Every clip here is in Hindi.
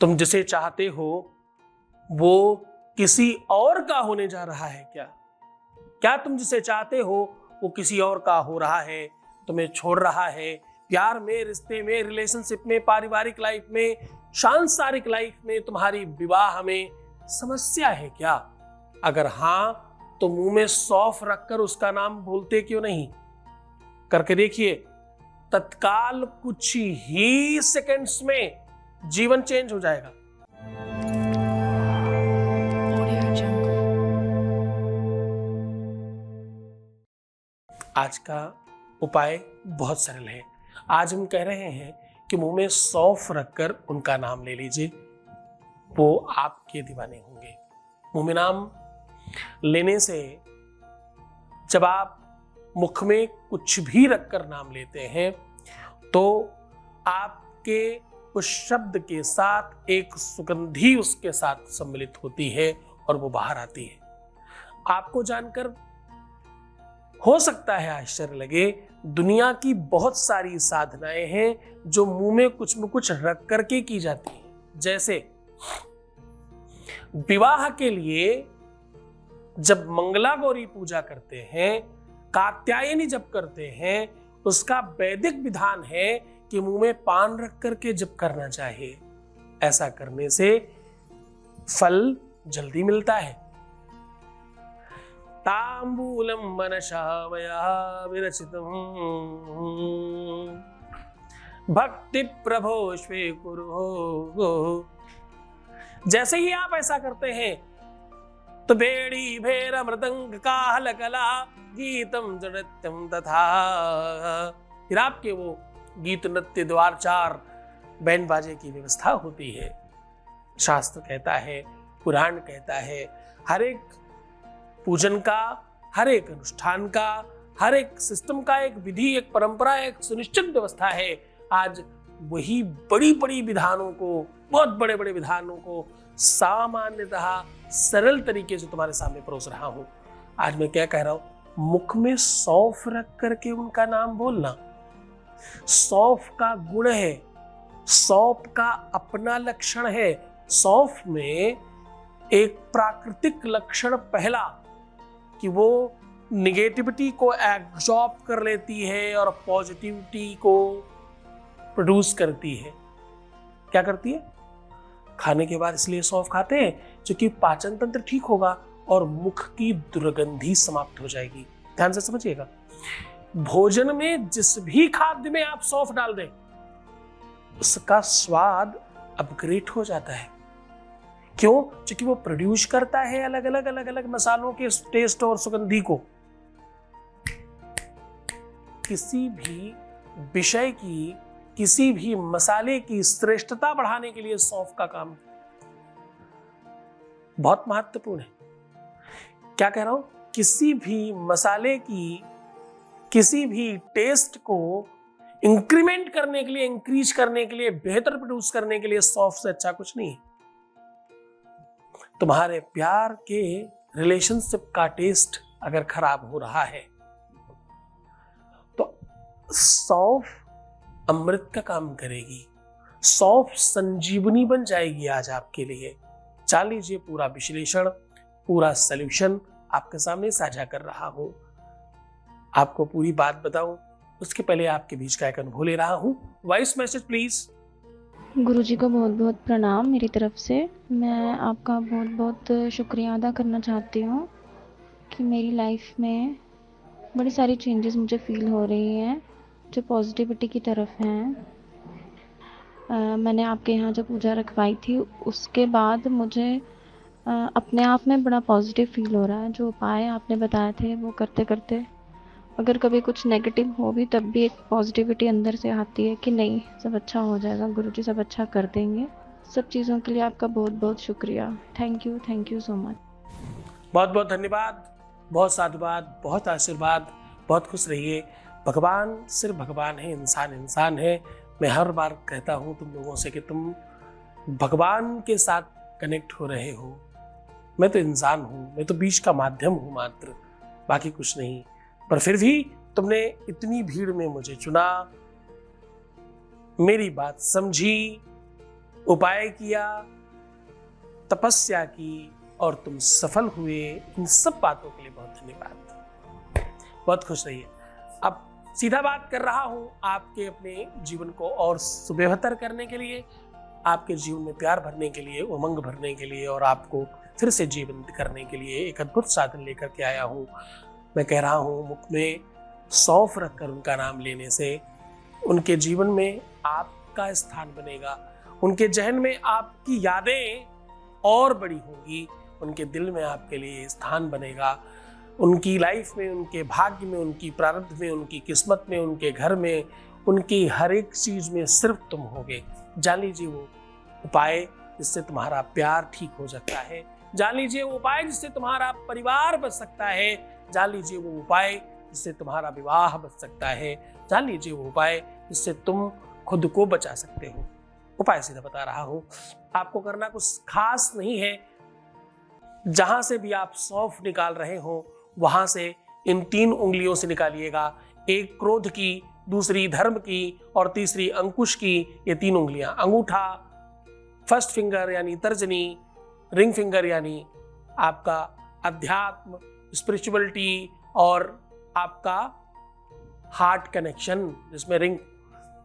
तुम जिसे चाहते हो वो किसी और का होने जा रहा है क्या? क्या तुम जिसे चाहते हो वो किसी और का हो रहा है, तुम्हें छोड़ रहा है? प्यार में, रिश्ते में, रिलेशनशिप में, पारिवारिक लाइफ में, सांसारिक लाइफ में, तुम्हारी विवाह में समस्या है क्या? अगर हां तो मुंह में सौंफ रखकर उसका नाम भूलते क्यों नहीं? करके देखिए, तत्काल कुछ ही सेकंड्स में जीवन चेंज हो जाएगा। आज का उपाय बहुत सरल है। आज हम कह रहे हैं कि मुंह में सौंफ रखकर उनका नाम ले लीजिए, वो आपके दीवाने होंगे। मुंह में नाम लेने से जब आप मुख में कुछ भी रखकर नाम लेते हैं तो आपके उस शब्द के साथ एक सुगंधी उसके साथ सम्मिलित होती है और वो बाहर आती है। आपको जानकर हो सकता है आश्चर्य लगे, दुनिया की बहुत सारी साधनाएं हैं जो मुंह में कुछ रख करके की जाती हैं। जैसे विवाह के लिए जब मंगला गौरी पूजा करते हैं, कात्यायनी जप करते हैं, उसका वैदिक विधान है कि मुंह में पान रख करके जप करना चाहिए। ऐसा करने से फल जल्दी मिलता है। तांबूलम मनसा मया विरचितम भक्ति प्रभो स्वीकुरु। जैसे ही आप ऐसा करते हैं तो बेड़ी भेर मृदंग काहल कला गीतम नृत्यम तथा, फिर आपके वो गीत नृत्य द्वारचार बैंड बाजे की व्यवस्था होती है। शास्त्र कहता है, पुराण कहता है, हर एक पूजन का, हर एक अनुष्ठान का, हर एक सिस्टम का एक विधि, एक परंपरा, एक सुनिश्चित व्यवस्था है। आज वही बड़ी बड़ी विधानों को, बहुत बड़े बड़े विधानों को सामान्यतः सरल तरीके से तुम्हारे सामने परोस रहा हूं। आज मैं क्या कह रहा हूं? मुख में सौंफ रख करके उनका नाम बोलना। सौंफ का गुण है, सौंफ का अपना लक्षण है। सौंफ में एक प्राकृतिक लक्षण पहला कि वो निगेटिविटी को एब्जॉर्ब कर लेती है और पॉजिटिविटी को प्रोड्यूस करती है। क्या करती है? खाने के बाद इसलिए सौंफ खाते हैं क्योंकि पाचन तंत्र ठीक होगा और मुख की दुर्गंधी समाप्त हो जाएगी। ध्यान से समझिएगा, भोजन में जिस भी खाद्य में आप सौंफ डाल दें उसका स्वाद अपग्रेड हो जाता है। क्यों? क्योंकि वो प्रोड्यूस करता है अलग अलग मसालों के टेस्ट और सुगंधी को। किसी भी विषय की, किसी भी मसाले की श्रेष्ठता बढ़ाने के लिए सौंफ का काम बहुत महत्वपूर्ण है। क्या कह रहा हूं? किसी भी मसाले की, किसी भी टेस्ट को इंक्रीमेंट करने के लिए, इंक्रीज करने के लिए, बेहतर प्रोड्यूस करने के लिए सौंफ से अच्छा कुछ नहीं है। तुम्हारे प्यार के रिलेशनशिप का टेस्ट अगर खराब हो रहा है तो सौंफ अमृत का काम करेगी। सौंफ संजीवनी बन जाएगी आज आपके लिए। चाल लीजिए, पूरा विश्लेषण, पूरा सॉल्यूशन आपके सामने साझा कर रहा हूं। आपको पूरी बात बताऊं उसके पहले आपके बीच का एक अनुभव ले रहा हूं। Voice message please. गुरुजी को बहुत बहुत प्रणाम मेरी तरफ से। मैं आपका बहुत बहुत शुक्रिया अदा करना चाहती हूँ कि मेरी लाइफ में बड़ी सारी चेंजेस मुझे फील हो रही हैं जो पॉजिटिविटी की तरफ हैं। मैंने आपके यहाँ जो पूजा रखवाई थी उसके बाद मुझे अपने आप में बड़ा पॉजिटिव फील हो रहा है। जो उपाय आपने बताए थे वो करते करते अगर कभी कुछ नेगेटिव हो भी तब भी एक पॉजिटिविटी अंदर से आती है कि नहीं, सब अच्छा हो जाएगा, गुरुजी सब अच्छा कर देंगे। सब चीज़ों के लिए आपका बहुत बहुत शुक्रिया। Thank you so much. बहुत बहुत धन्यवाद, बहुत साधुवाद, बहुत आशीर्वाद, बहुत खुश रहिए। भगवान सिर्फ भगवान है, इंसान इंसान है। मैं हर बार कहता हूं तुम लोगों से कि तुम भगवान के साथ कनेक्ट हो रहे हो। मैं तो इंसान हूं, मैं तो बीच का माध्यम हूं मात्र, बाकी कुछ नहीं। पर फिर भी तुमने इतनी भीड़ में मुझे चुना, मेरी बात समझी, उपाय किया, तपस्या की और तुम सफल हुए। इन सब बातों के लिए बहुत धन्यवाद। बहुत खुश रहिए। अब सीधा बात कर रहा हूं आपके अपने जीवन को और सुबेहतर करने के लिए, आपके जीवन में प्यार भरने के लिए, उमंग भरने के लिए और आपको फिर से जीवंत करने के लिए एक अद्भुत साधन लेकर के आया हूं। मैं कह रहा हूं मुख में सौंफ रखकर उनका नाम लेने से उनके जीवन में आपका स्थान बनेगा, उनके जहन में आपकी यादें और बड़ी होंगी, उनके दिल में आपके लिए स्थान बनेगा, उनकी लाइफ में, उनके भाग्य में, उनकी प्रारब्ध में, उनकी किस्मत में, उनके घर में, उनकी हर एक चीज में सिर्फ तुम होगे। जान लीजिए वो उपाय जिससे तुम्हारा प्यार ठीक हो सकता है, जान लीजिए वो उपाय जिससे तुम्हारा परिवार बच सकता है, जान लीजिए वो उपाय जिससे तुम्हारा विवाह बच सकता है, जान लीजिए वो उपाय जिससे तुम खुद को बचा सकते हो। उपाय सीधा बता रहा हूं, आपको करना कुछ खास नहीं है। जहां से भी आप सौंफ निकाल रहे हो वहां से इन 3 उंगलियों से निकालिएगा। एक क्रोध की, दूसरी धर्म की और तीसरी अंकुश की। ये 3 उंगलियां, अंगूठा, फर्स्ट फिंगर यानी तर्जनी, रिंग फिंगर यानी आपका अध्यात्म, स्पिरिचुअलिटी और आपका हार्ट कनेक्शन जिसमें रिंग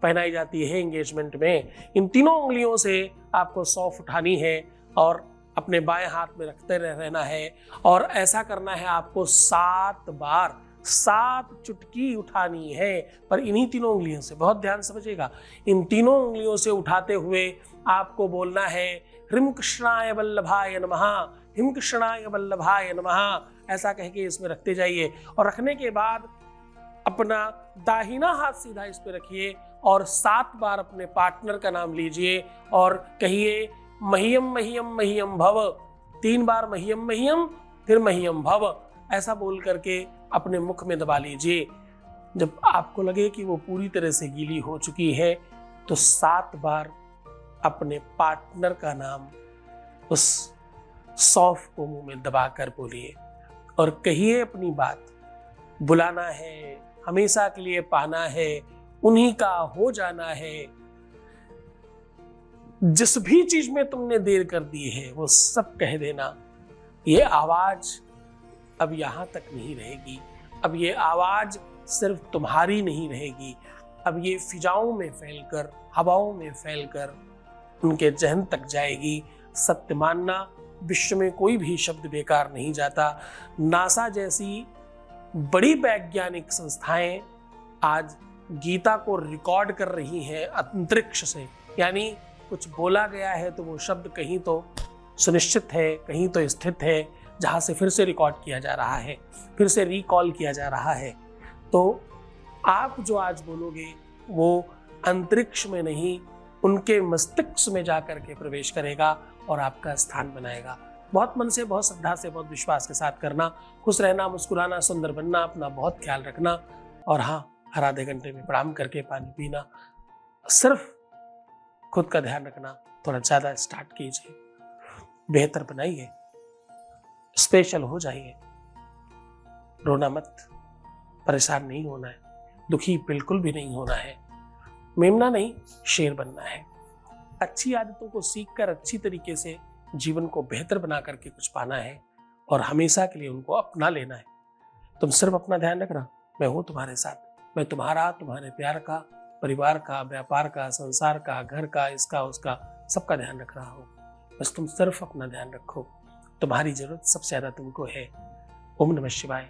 पहनाई जाती है एंगेजमेंट में। इन 3 उंगलियों से आपको सौंफ उठानी है और अपने बाएं हाथ में रखते रहना है और ऐसा करना है आपको 7 बार, 7 चुटकी उठानी है। पर इन्हीं 3 उंगलियों से, बहुत ध्यान समझिएगा, इन 3 उंगलियों से उठाते हुए आपको बोलना है ह्रीं कृष्णाय वल्लभाय नमः, ह्रीं कृष्णाय वल्लभाय नमः। ऐसा कह के इसमें रखते जाइए और रखने के बाद अपना दाहिना हाथ सीधा इस पे रखिए और 7 बार अपने पार्टनर का नाम लीजिए और कहिए मह्यम मह्यम मह्यम भव। 3 बार मह्यम मह्यम, फिर मह्यम भव, ऐसा बोल करके अपने मुख में दबा लीजिए। जब आपको लगे कि वो पूरी तरह से गीली हो चुकी है तो 7 बार अपने पार्टनर का नाम उस सौंफ को मुंह में दबाकर बोलिए और कहिए अपनी बात। बुलाना है, हमेशा के लिए पाना है, उन्हीं का हो जाना है। जिस भी चीज में तुमने देर कर दी है वो सब कह देना। ये आवाज अब यहां तक नहीं रहेगी, अब ये आवाज सिर्फ तुम्हारी नहीं रहेगी, अब ये फिजाओं में फैलकर, हवाओं में फैलकर उनके जहन तक जाएगी। सत्य मानना, विश्व में कोई भी शब्द बेकार नहीं जाता। नासा जैसी बड़ी वैज्ञानिक संस्थाएं आज गीता को रिकॉर्ड कर रही हैं अंतरिक्ष से, यानी कुछ बोला गया है तो वो शब्द कहीं तो सुनिश्चित है, कहीं तो स्थित है, जहां से फिर से रिकॉर्ड किया जा रहा है, फिर से रिकॉल किया जा रहा है। तो आप जो आज बोलोगे वो अंतरिक्ष में नहीं, उनके मस्तिष्क में जाकर के प्रवेश करेगा और आपका स्थान बनाएगा। बहुत मन से, बहुत श्रद्धा से, बहुत विश्वास के साथ करना। खुश रहना, मुस्कुराना, सुंदर बनना, अपना बहुत ख्याल रखना और हाँ, हर आधे घंटे में प्रणाम करके पानी पीना। सिर्फ खुद का ध्यान रखना, थोड़ा ज्यादा स्टार्ट कीजिए, बेहतर बनाइए, स्पेशल हो जाइए। रोना मत, परेशान नहीं होना है, दुखी बिल्कुल भी नहीं होना है, मेमना नहीं शेर बनना है। अच्छी आदतों को सीखकर अच्छी तरीके से जीवन को बेहतर बना करके कुछ पाना है और हमेशा के लिए उनको अपना लेना है। तुम सिर्फ अपना ध्यान रखना, मैं हूं तुम्हारे साथ, मैं तुम्हारा, तुम्हारे प्यार का, परिवार का, व्यापार का, संसार का, घर का, इसका उसका, सबका ध्यान रख रहा हूं। बस तुम सिर्फ अपना ध्यान रखो, तुम्हारी जरूरत सबसे ज्यादा तुमको है। ओम नमः शिवाय।